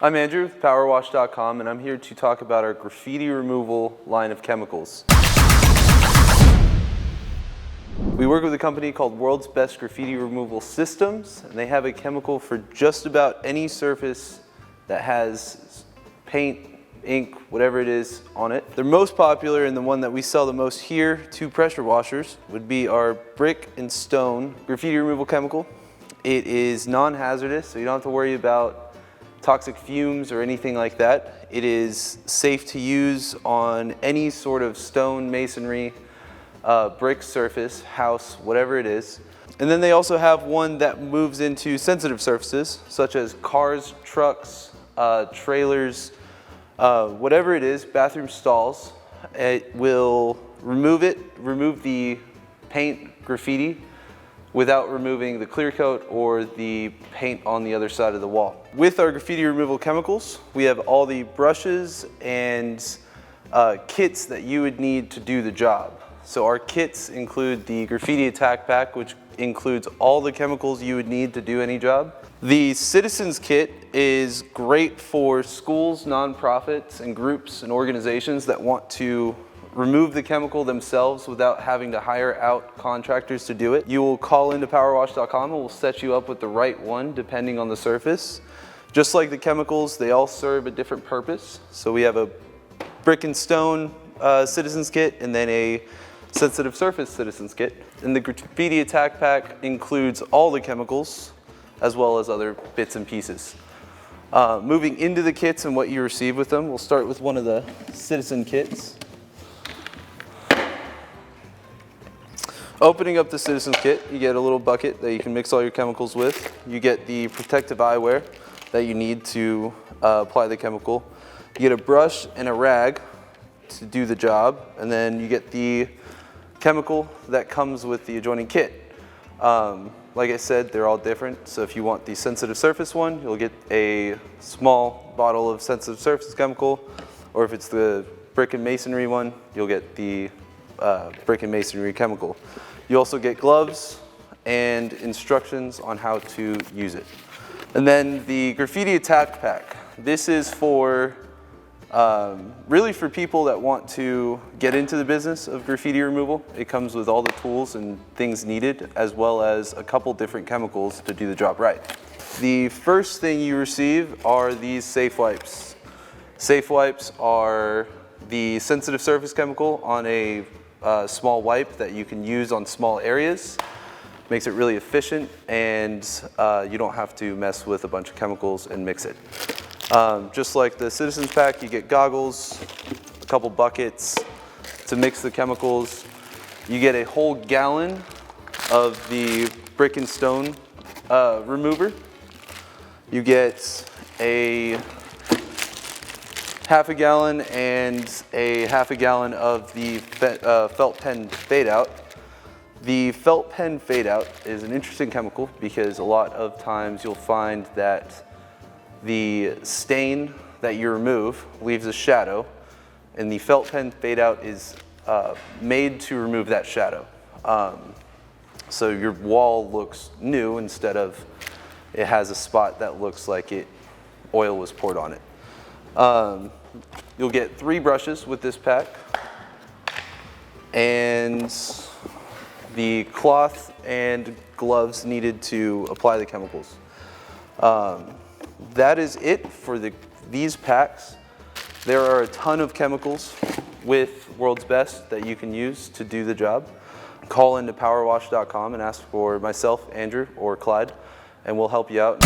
I'm Andrew with Powerwash.com, and I'm here to talk about our graffiti removal line of chemicals. We work with a company called World's Best Graffiti Removal Systems, and they have a chemical for just about any surface that has paint, ink, whatever it is on it. They're most popular, and the one that we sell the most here to pressure washers would be our brick and stone graffiti removal chemical. It is non-hazardous, so you don't have to worry about toxic fumes or anything like that. It is safe to use on any sort of stone, masonry, brick surface, house, whatever it is. And then they also have one that moves into sensitive surfaces, such as cars, trucks, trailers, whatever it is, bathroom stalls. It will remove the paint, graffiti, without removing the clear coat or the paint on the other side of the wall. With our graffiti removal chemicals, we have all the brushes and kits that you would need to do the job. So our kits include the graffiti attack pack, which includes all the chemicals you would need to do any job. The Citizens Kit is great for schools, nonprofits, and groups and organizations that want to remove the chemical themselves without having to hire out contractors to do it. You will call into Powerwash.com and we'll set you up with the right one depending on the surface. Just like the chemicals, they all serve a different purpose. So we have a brick and stone Citizens Kit and then a sensitive surface Citizens Kit. And the graffiti attack pack includes all the chemicals as well as other bits and pieces. Moving into the kits and what you receive with them, we'll start with one of the Citizen Kits. Opening up the Citizens Kit, you get a little bucket that you can mix all your chemicals with. You get the protective eyewear that you need to apply the chemical. You get a brush and a rag to do the job, and then you get the chemical that comes with the adjoining kit. Like I said, they're all different, so if you want the sensitive surface one, you'll get a small bottle of sensitive surface chemical, or if it's the brick and masonry one, you'll get the brick and masonry chemical. You also get gloves and instructions on how to use it. And then the graffiti attack pack. This is for really for people that want to get into the business of graffiti removal. It comes with all the tools and things needed, as well as a couple different chemicals to do the job right. The first thing you receive are these safe wipes. Safe wipes are the sensitive surface chemical on a small wipe that you can use on small areas. Makes it really efficient, and you don't have to mess with a bunch of chemicals and mix it. Just like the Citizens Pack, you get goggles, a couple buckets to mix the chemicals. You get a whole gallon of the brick and stone remover. You get a half a gallon and a half a gallon of the felt pen fade out. The felt pen fade out is an interesting chemical because a lot of times you'll find that the stain that you remove leaves a shadow, and the felt pen fade out is made to remove that shadow. So your wall looks new instead of it has a spot that looks like oil was poured on it. You'll get 3 brushes with this pack, and the cloth and gloves needed to apply the chemicals. That is it for these packs. There are a ton of chemicals with World's Best that you can use to do the job. Call into Powerwash.com and ask for myself, Andrew, or Clyde, and we'll help you out.